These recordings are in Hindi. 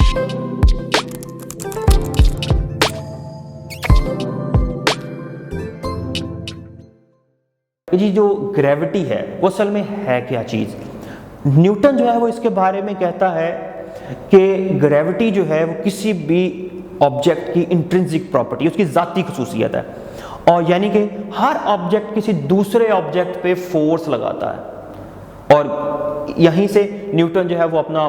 जी जो ग्रेविटी है वो असल में है क्या चीज़। न्यूटन जो है वो इसके बारे में कहता है कि ग्रेविटी जो है वो किसी भी ऑब्जेक्ट की इंट्रिंसिक प्रॉपर्टी, उसकी ज़ाती खुसूसियत है, और यानी कि हर ऑब्जेक्ट किसी दूसरे ऑब्जेक्ट पे फोर्स लगाता है। और यहीं से न्यूटन जो है वो अपना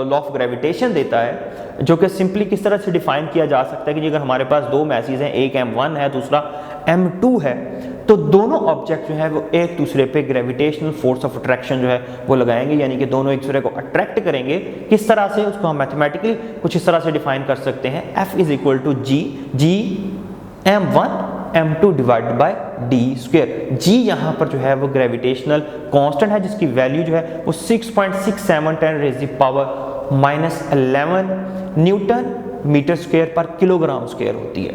लॉ ऑफ ग्रेविटेशन देता है, जो कि सिंपली किस तरह से डिफाइन किया जा सकता है कि अगर हमारे पास दो मैसेज हैं, एक m1 है दूसरा m2 है, तो दोनों ऑब्जेक्ट जो है वो एक दूसरे पे ग्रेविटेशनल फोर्स ऑफ अट्रैक्शन जो है वो लगाएंगे, यानी कि दोनों एक दूसरे को अट्रैक्ट करेंगे। किस तरह से, उसको हम मैथमेटिकली कुछ इस तरह से डिफाइन कर सकते हैं, F = g m1 m2 divided by D square. G यहाँ पर जो है वो ग्रेविटेशनल कांस्टेंट है, जिसकी वैल्यू जो है वो 6.6710⁻11 न्यूटन मीटर स्क्वायर पर किलोग्राम स्क्वायर होती है।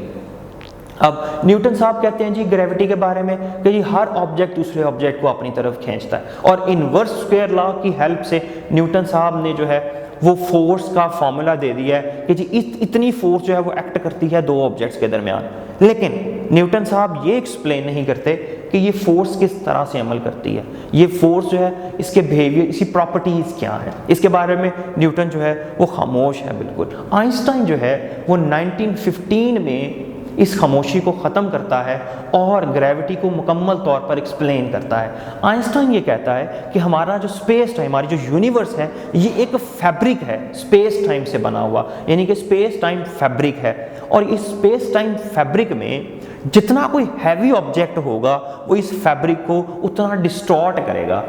अब न्यूटन साहब कहते हैं जी ग्रेविटी के बारे में कि जी हर ऑब्जेक्ट दूसरे ऑब्जेक्ट को अपनी तरफ खींचता है, और इनवर्स स्क्वायर लॉ की हेल्प से न्यूटन साहब ने जो है वो फोर्स का फॉर्मूला दे दिया है कि जी इतनी फोर्स जो है वो एक्ट करती है दो ऑब्जेक्ट्स के दरमियान। लेकिन न्यूटन साहब ये एक्सप्लेन नहीं करते कि ये फोर्स किस तरह से अमल करती है, ये फोर्स जो है इसके बिहेवियर, इसकी प्रॉपर्टीज़ क्या है, इसके बारे में न्यूटन जो है वो खामोश है बिल्कुल। आइंस्टाइन जो है वो 1915 में इस खामोशी को ख़त्म करता है और ग्रेविटी को मुकम्मल तौर पर एक्सप्लेन करता है। आइंस्टाइन ये कहता है कि हमारा जो स्पेस टाइम, हमारी जो यूनिवर्स है, ये एक फैब्रिक है स्पेस टाइम से बना हुआ, यानी कि स्पेस टाइम फैब्रिक है, और इस स्पेस टाइम फैब्रिक में जितना कोई हैवी ऑब्जेक्ट होगा वो इस फैब्रिक को उतना डिस्टॉर्ट करेगा।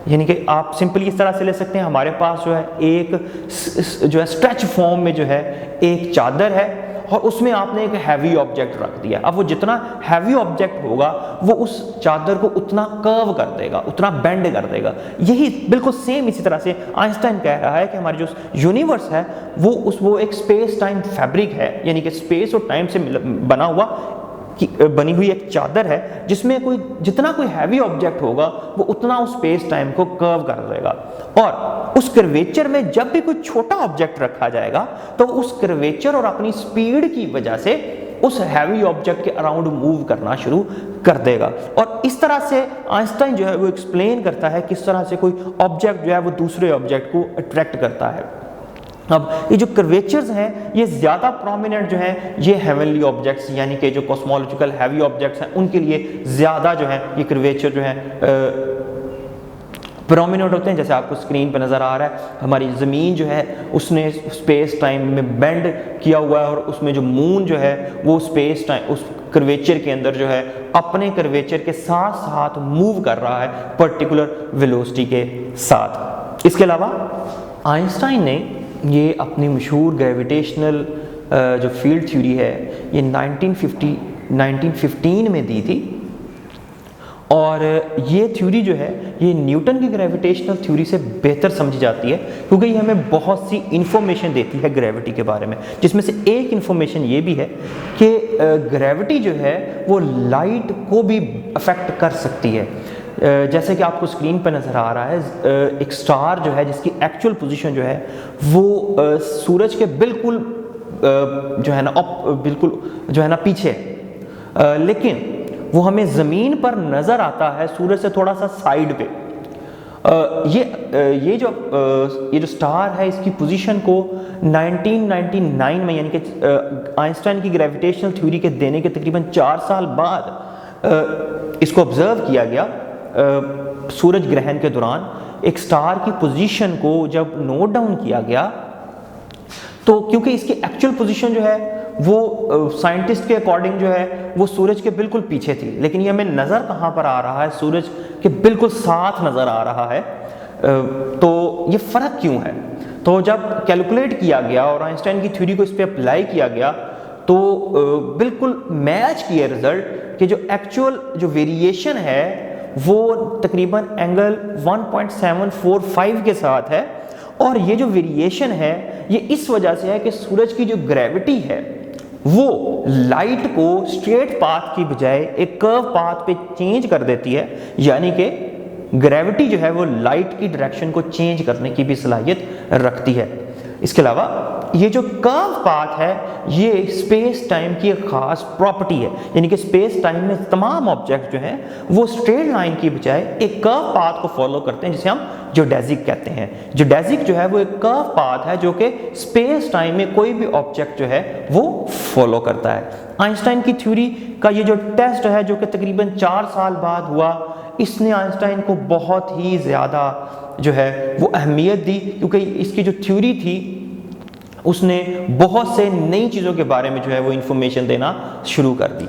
यानी कि आप सिंपली इस तरह से ले सकते हैं, हमारे पास जो है एक जो है स्ट्रेच फॉर्म में जो है एक चादर है, और उसमें आपने एक हैवी ऑब्जेक्ट रख दिया। अब वो जितना हैवी ऑब्जेक्ट होगा वो उस चादर को उतना कर्व कर देगा, उतना बेंड कर देगा। यही बिल्कुल सेम इसी तरह से आइंस्टाइन कह रहा है कि हमारी जो यूनिवर्स है वो एक स्पेस टाइम फैब्रिक है, यानी कि स्पेस और टाइम से बना हुआ बनी हुई एक चादर है, जिसमें जितना कोई हैवी ऑब्जेक्ट होगा वो उतना उस स्पेस टाइम को कर्व कर देगा, और उस कर्वेचर में जब भी कोई छोटा ऑब्जेक्ट रखा जाएगा तो उस कर्वेचर और अपनी स्पीड की वजह से उस हैवी ऑब्जेक्ट के अराउंड मूव करना शुरू कर देगा। और इस तरह से आइंस्टाइन जो है वो एक्सप्लेन करता है किस तरह से कोई ऑब्जेक्ट जो है वो दूसरे ऑब्जेक्ट को अट्रैक्ट करता है। अब ये जो कर्वेचर्स हैं ये ज़्यादा प्रोमिनेंट जो हैं ये हेवनली ऑब्जेक्ट्स, यानी कि जो कॉस्मोलॉजिकल हैवी ऑब्जेक्ट्स हैं उनके लिए ज़्यादा जो है ये कर्वेचर जो है प्रोमिनेंट होते हैं। जैसे आपको स्क्रीन पर नज़र आ रहा है, हमारी ज़मीन जो है उसने स्पेस टाइम में बेंड किया हुआ है, और उसमें जो मून जो है वो स्पेस टाइम उस कर्वेचर के अंदर जो है अपने कर्वेचर के साथ साथ मूव कर रहा है पर्टिकुलर वेलोसिटी के साथ। इसके अलावा आइंस्टाइन ने ये अपनी मशहूर ग्रेविटेशनल जो फील्ड थ्योरी है ये 1915 में दी थी, और ये थ्योरी जो है ये न्यूटन की ग्रेविटेशनल थ्योरी से बेहतर समझी जाती है, क्योंकि ये हमें बहुत सी इंफॉर्मेशन देती है ग्रेविटी के बारे में, जिसमें से एक इंफॉर्मेशन ये भी है कि ग्रेविटी जो है वो लाइट को भी अफेक्ट कर सकती है। जैसे कि आपको स्क्रीन पर नज़र आ रहा है, एक स्टार जो है जिसकी एक्चुअल पोजीशन जो है वो सूरज के बिल्कुल जो है ना बिल्कुल जो है ना पीछे है, लेकिन वो हमें ज़मीन पर नज़र आता है सूरज से थोड़ा सा साइड पे। ये जो स्टार है इसकी पोजीशन को 1999 में, यानी कि आइंस्टाइन की ग्रेविटेशनल थ्योरी के देने के तकरीबन 4 साल बाद इसको ऑब्जर्व किया गया सूरज ग्रहण के दौरान। एक स्टार की पोजीशन को जब नोट डाउन किया गया तो क्योंकि इसकी एक्चुअल पोजीशन जो है वो साइंटिस्ट के अकॉर्डिंग जो है वो सूरज के बिल्कुल पीछे थी, लेकिन ये हमें नज़र कहाँ पर आ रहा है, सूरज के बिल्कुल साथ नज़र आ रहा है। तो ये फ़र्क क्यों है? तो जब कैलकुलेट किया गया और आइंस्टाइन की थ्योरी को इस पर अप्लाई किया गया तो बिल्कुल मैच किया रिजल्ट कि जो एक्चुअल जो वेरिएशन है वो तकरीबन एंगल 1.745 के साथ है, और ये जो वेरिएशन है ये इस वजह से है कि सूरज की जो ग्रेविटी है वो लाइट को स्ट्रेट पाथ की बजाय एक कर्व पाथ पे चेंज कर देती है, यानी कि ग्रेविटी जो है वो लाइट की डायरेक्शन को चेंज करने की भी सलाहियत रखती है। इसके अलावा ये जो कर्व पाथ है ये स्पेस टाइम की एक खास प्रॉपर्टी है, यानी कि स्पेस टाइम में तमाम ऑब्जेक्ट जो हैं वो स्ट्रेट लाइन की बजाय एक कर्व पाथ को फॉलो करते हैं जिसे हम जियोडेसिक कहते हैं। जियोडेसिक जो है वो एक कर्व पाथ है जो कि स्पेस टाइम में कोई भी ऑब्जेक्ट जो है वो फॉलो करता है। आइंस्टाइन की थ्योरी का ये जो टेस्ट है जो कि तकरीबन 4 साल बाद हुआ, इसने आइंस्टाइन को बहुत ही ज़्यादा जो है वो अहमियत दी, क्योंकि इसकी जो थ्योरी थी उसने बहुत से नई चीज़ों के बारे में जो है वो इंफॉर्मेशन देना शुरू कर दी।